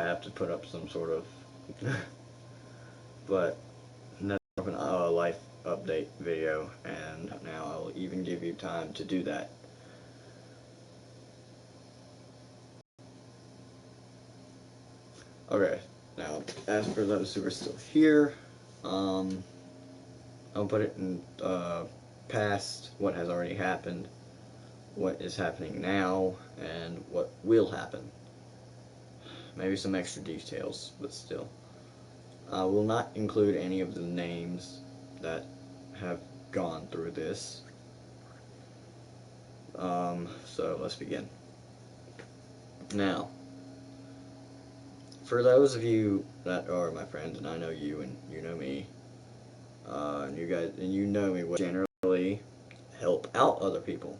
have to put up some sort of, but that's more of a life update video, and now I'll even give you time to do that. Okay, now as for those who are still here, I'll put it in past what has already happened, what is happening now, and what will happen. Maybe some extra details, but still. I will not include any of the names that have gone through this. So let's begin. Now, for those of you that are my friends, and I know you and you know me, and you guys and you know me, generally help out other people.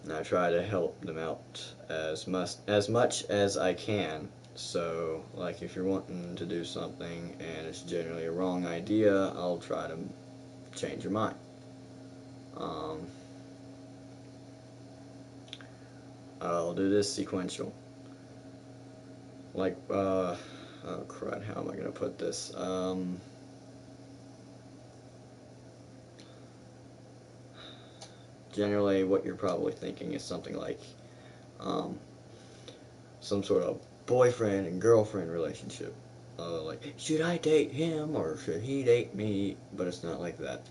And I try to help them out as much as I can. So, like, if you're wanting to do something and it's generally a wrong idea, I'll try to change your mind. I'll do this sequential. Like, oh crud, how am I gonna put this? Generally, what you're probably thinking is something like, some sort of boyfriend and girlfriend relationship. Like, should I date him or should he date me? But it's not like that.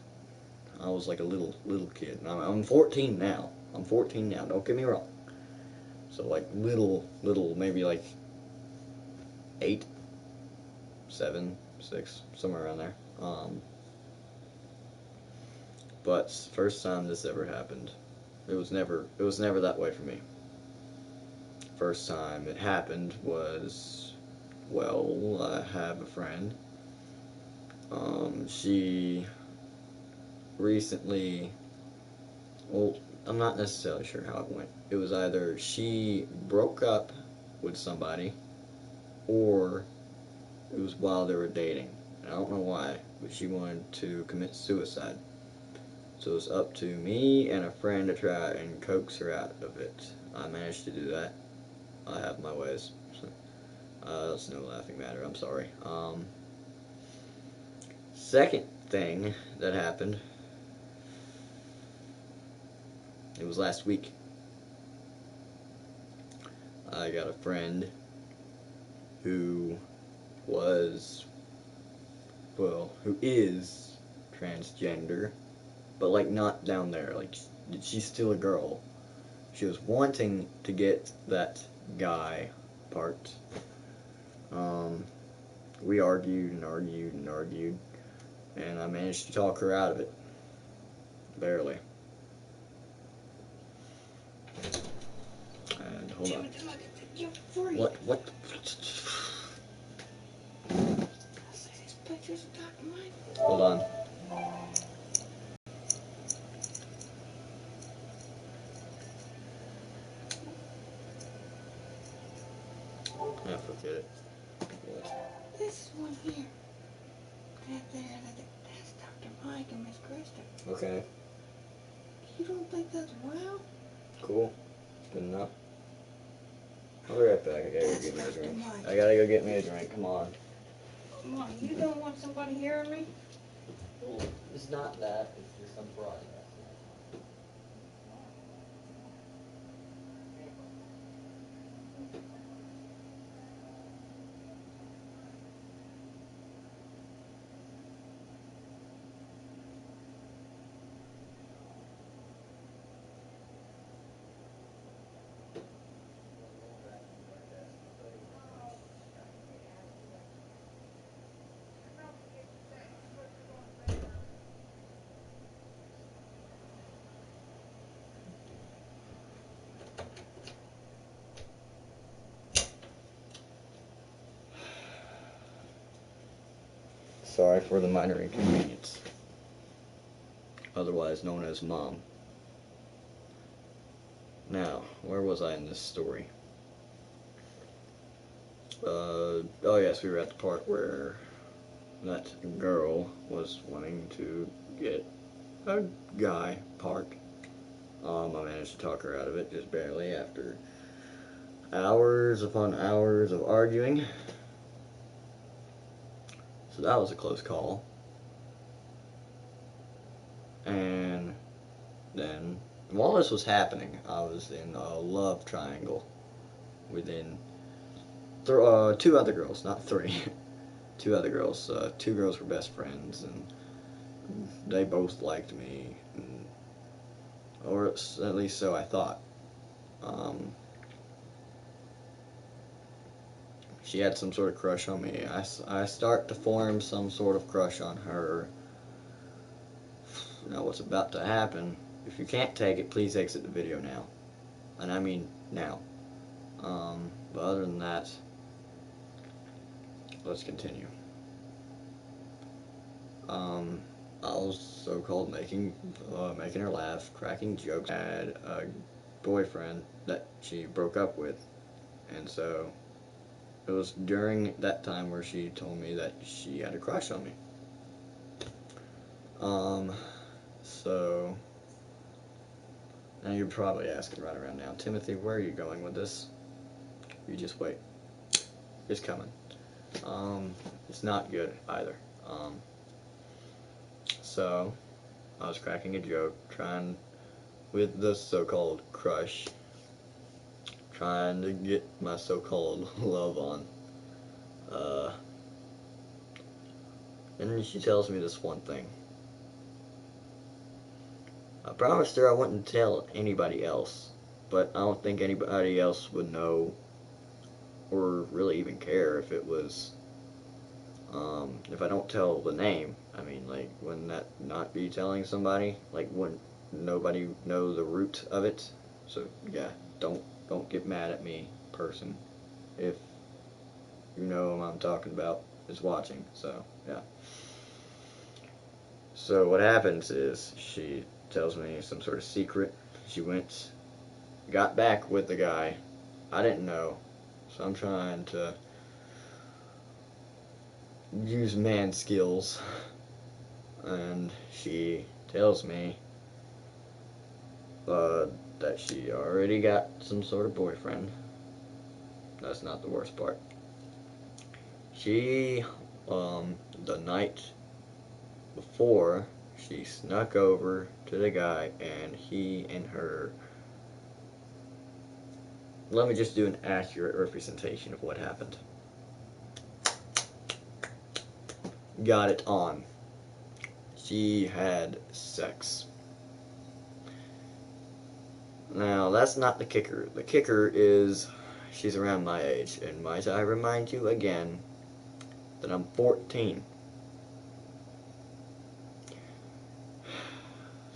I was like a little kid. I'm 14 now. I'm 14 now. Don't get me wrong. So like little, maybe like 8, 7, 6, somewhere around there. But first time this ever happened, it was never that way for me. First time it happened was, well, I have a friend. She recently, well, I'm not necessarily sure how it went. It was either she broke up with somebody, or it was while they were dating. I don't know why, but she wanted to commit suicide. So it was up to me and a friend to try and coax her out of it. I managed to do that. I have my ways. That's no laughing matter, I'm sorry. Second thing that happened, it was last week. I got a friend who was, well, who is transgender, but like not down there, like she's still a girl. She was wanting to get that guy part. We argued and argued and argued, and I managed to talk her out of it. Barely. And hold on. What? Hold on. Yeah, forget it. This one here. That's Dr. Mike and Miss Krista. Okay. You don't think that's wild? Cool. Good enough. I'll be right back. I gotta go get me a drink. I gotta go get me a drink. Come on. Come on, you don't want somebody hearing me? Well, it's not that. It's just some progress. Sorry for the minor inconvenience. Otherwise known as Mom. Now, where was I in this story? Oh yes, we were at the part where that girl was wanting to get a guy part. I managed to talk her out of it just barely after hours upon hours of arguing. So that was a close call. And then, while this was happening, I was in a love triangle within two other girls, not three. Two other girls. Two girls were best friends, and they both liked me, or at least so I thought. She had some sort of crush on me. I start to form some sort of crush on her. Now what's about to happen, if you can't take it, please exit the video now. And I mean now. But other than that, let's continue. I was so-called making her laugh, cracking jokes. I had a boyfriend that she broke up with, and so it was during that time where she told me that she had a crush on me. So now you're probably asking right around now, Timothy, where are you going with this? You just wait. It's coming. It's not good either. So I was cracking a joke, trying with the so-called crush, trying to get my so-called love on. And then she tells me this one thing. I promised her I wouldn't tell anybody else, but I don't think anybody else would know or really even care if it was, if I don't tell the name. I mean, like, wouldn't that not be telling somebody? Like, wouldn't nobody know the root of it? So, yeah, don't get mad at me, person, if you know who I'm talking about is watching. So, yeah. So what happens is she tells me some sort of secret. She got back with the guy. I didn't know, so I'm trying to use man skills, and she tells me that she already got some sort of boyfriend. That's not the worst part. She, the night before, she snuck over to the guy, and he and her, let me just do an accurate representation of what happened. Got it on. She had sex. Now, that's not the kicker. The kicker is she's around my age, and might I remind you again that I'm 14.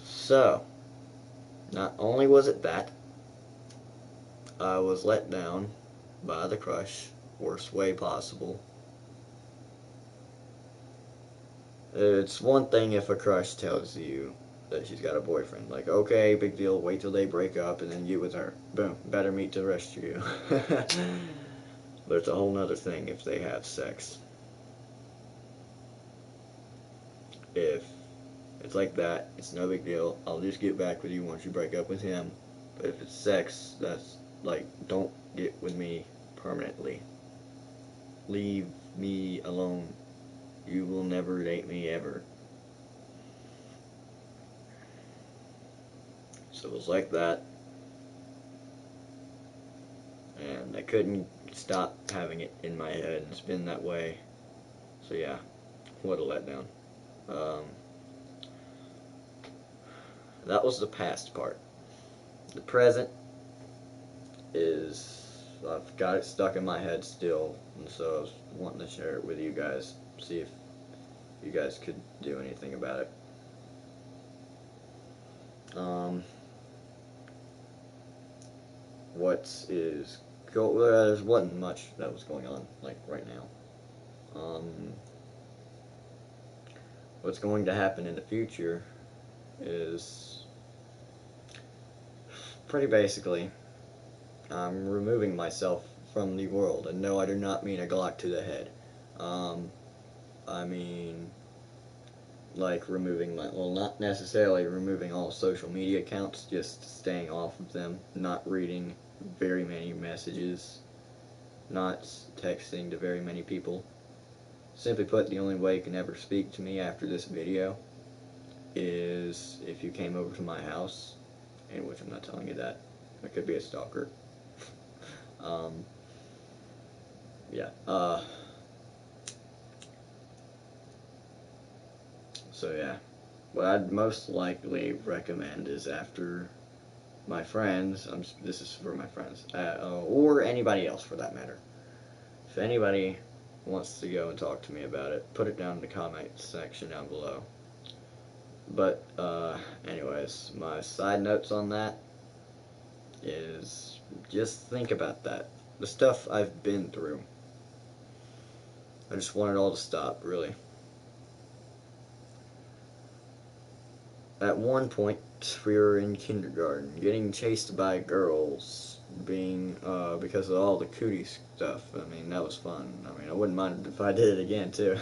So, not only was it that, I was let down by the crush, worst way possible. It's one thing if a crush tells you that she's got a boyfriend. Like, okay, big deal, wait till they break up and then you with her. Boom, better meet the rest of you. But it's a whole nother thing if they have sex. If it's like that, it's no big deal. I'll just get back with you once you break up with him. But if it's sex, that's like, don't get with me permanently. Leave me alone. You will never date me ever. So it was like that. And I couldn't stop having it in my head. It's been that way. So yeah, what a letdown. That was the past part. The present is, I've got it stuck in my head still, and so I was wanting to share it with you guys, see if you guys could do anything about it. There wasn't much that was going on, like, right now. What's going to happen in the future is, pretty basically, I'm removing myself from the world, and no, I do not mean a Glock to the head. I mean, like, removing well, not necessarily removing all social media accounts, just staying off of them, not reading very many messages, not texting to very many people. Simply put, the only way you can ever speak to me after this video is if you came over to my house, in which I'm not telling you that. I could be a stalker. um, yeah. So yeah, what I'd most likely recommend is after my friends, this is for my friends, or anybody else for that matter. If anybody wants to go and talk to me about it, put it down in the comment section down below. But, anyways, my side notes on that is just think about that. The stuff I've been through. I just want it all to stop, really. At one point, we were in kindergarten, getting chased by girls, because of all the cootie stuff. I mean, that was fun. I mean, I wouldn't mind if I did it again, too.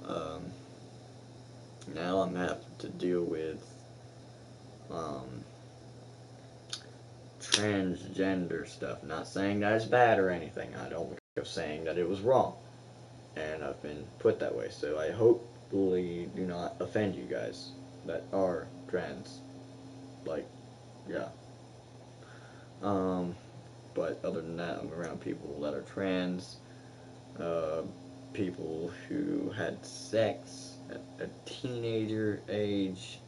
um, Now I'm having to deal with, transgender stuff. Not saying that it's bad or anything. I don't go saying that it was wrong. And I've been put that way, so I hopefully do not offend you guys that are trans. Like, yeah. But other than that, I'm around people that are trans, people who had sex at a teenager age,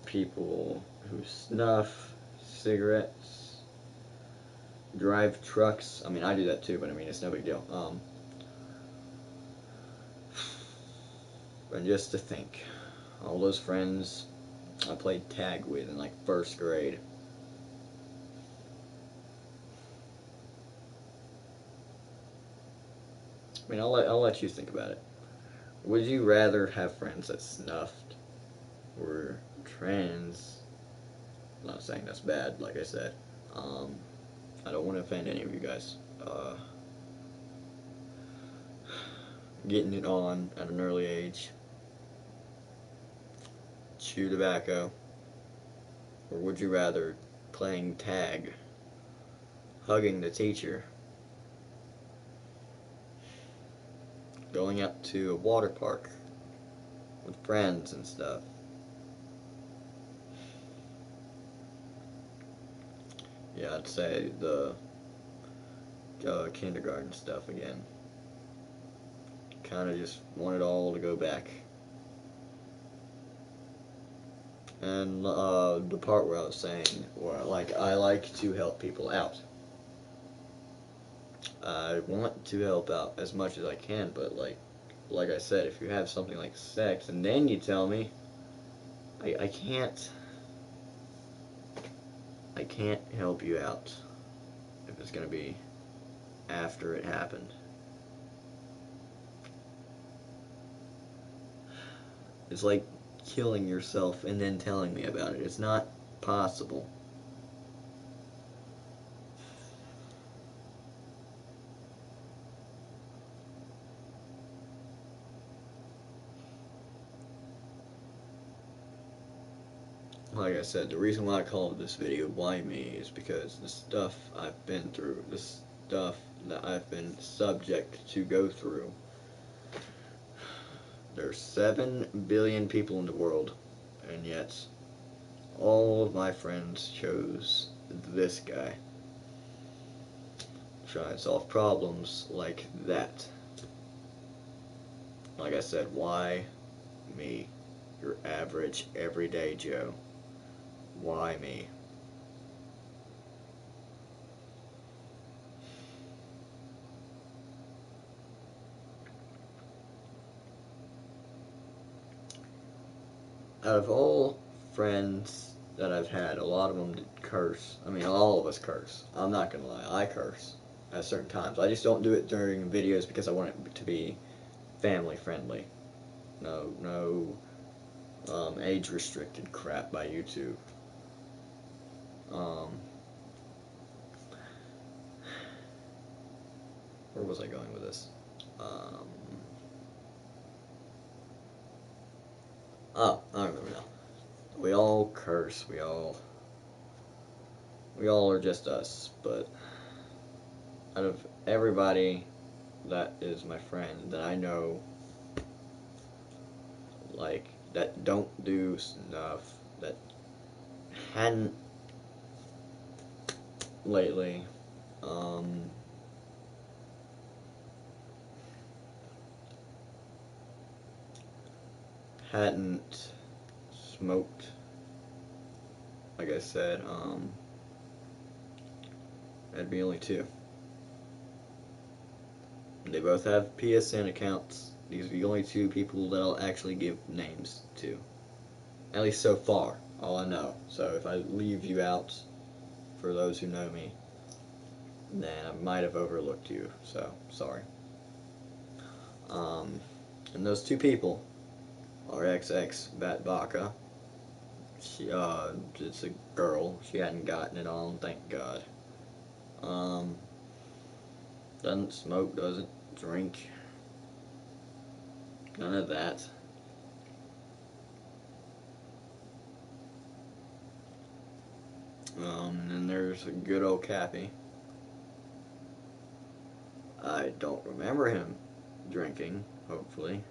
people who snuff cigarettes, drive trucks. I mean, I do that too, but I mean, it's no big deal. And just to think, all those friends I played tag with in like first grade. I mean, I'll let you think about it. Would you rather have friends that snuffed or trans? I'm not saying that's bad, like I said. I don't want to offend any of you guys. Getting it on at an early age, chew tobacco, or would you rather playing tag, hugging the teacher, going up to a water park with friends and stuff? Yeah, I'd say the kindergarten stuff again. Kind of just want it all to go back. And the part where I was saying, where like I like to help people out. I want to help out as much as I can, but like I said, if you have something like sex and then you tell me, I can't help you out if it's gonna be after it happened. It's like killing yourself and then telling me about it. It's not possible. Like I said, the reason why I called this video Why Me is because the stuff I've been through, the stuff that I've been subject to go through. There's 7 billion people in the world, and yet all of my friends chose this guy. Try and solve problems like that. Like I said, why me? Your average, everyday Joe. Why me? Out of all friends that I've had, a lot of them did curse. I mean, all of us curse. I'm not gonna lie, I curse at certain times. I just don't do it during videos because I want it to be family friendly. No age restricted crap by YouTube. Where was I going with this? Oh, I remember now. We all curse. We all we all are just us, but out of everybody that is my friend that I know, like, that don't do stuff, that hadn't lately, hadn't smoked, like I said, that'd be only two. They both have PSN accounts. These are the only two people that I'll actually give names to. At least so far, all I know. So if I leave you out, for those who know me, then I might have overlooked you. So, sorry. And those two people are XX Bat Baka. She, it's a girl. She hadn't gotten it on, thank God. Doesn't smoke, doesn't drink. None of that. And there's a good old Cappy. I don't remember him drinking, hopefully.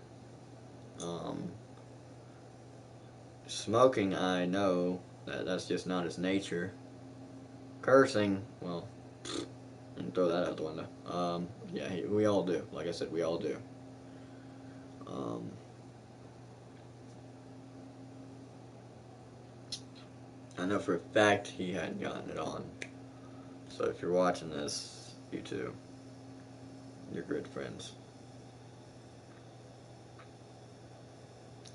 Smoking, I know that's just not his nature. Cursing, well, and throw that out the window. Yeah, we all do. Like I said, we all do. I know for a fact he hadn't gotten it on. So if you're watching this, you too. You're good friends.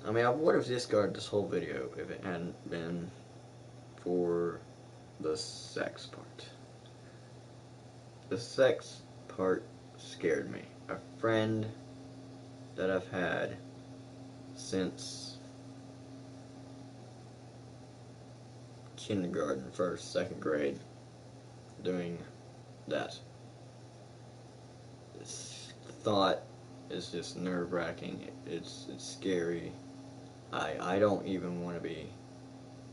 I mean, I would have discarded this whole video if it hadn't been for the sex part. The sex part scared me. A friend that I've had since kindergarten, first, second grade, doing that. This thought is just nerve-wracking. It's scary. I don't even want to be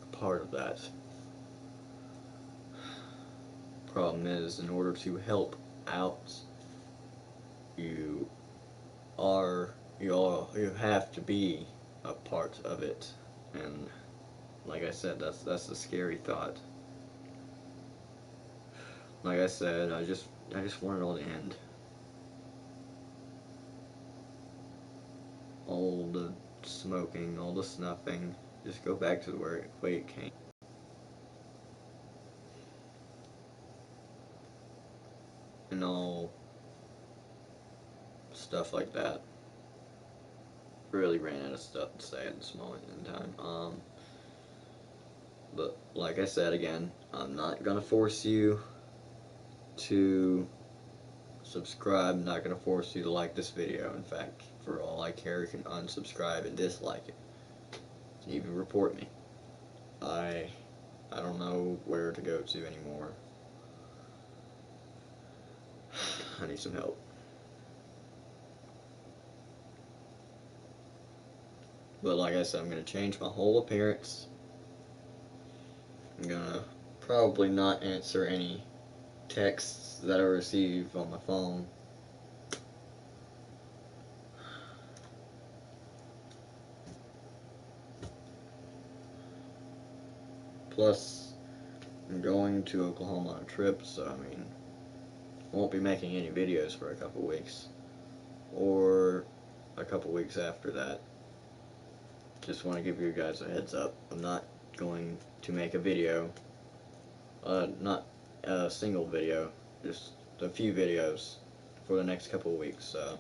a part of that. Problem is, in order to help out, you have to be a part of it, and like I said, that's a scary thought. Like I said, I just want it all to end. All the smoking, all the snuffing, just go back to where the way it came. And all stuff like that. Really ran out of stuff to say at this moment in time. But like I said again, I'm not gonna force you to subscribe. I'm not gonna force you to like this video. In fact, for all I care, you can unsubscribe and dislike it. You can even report me. I don't know where to go to anymore. I need some help. But like I said, I'm going to change my whole appearance. I'm going to probably not answer any texts that I receive on my phone. Plus, I'm going to Oklahoma on a trip, so I mean, I won't be making any videos for a couple weeks. Or a couple weeks after that. Just want to give you guys a heads up. I'm not going to make a video. Not a single video. Just a few videos for the next couple of weeks. So,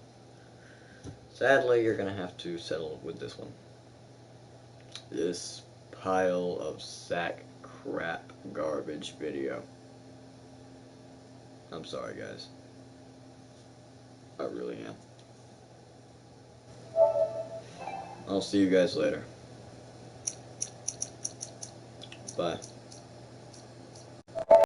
sadly, you're going to have to settle with this one. This pile of sack crap garbage video. I'm sorry, guys. I really am. I'll see you guys later. Bye.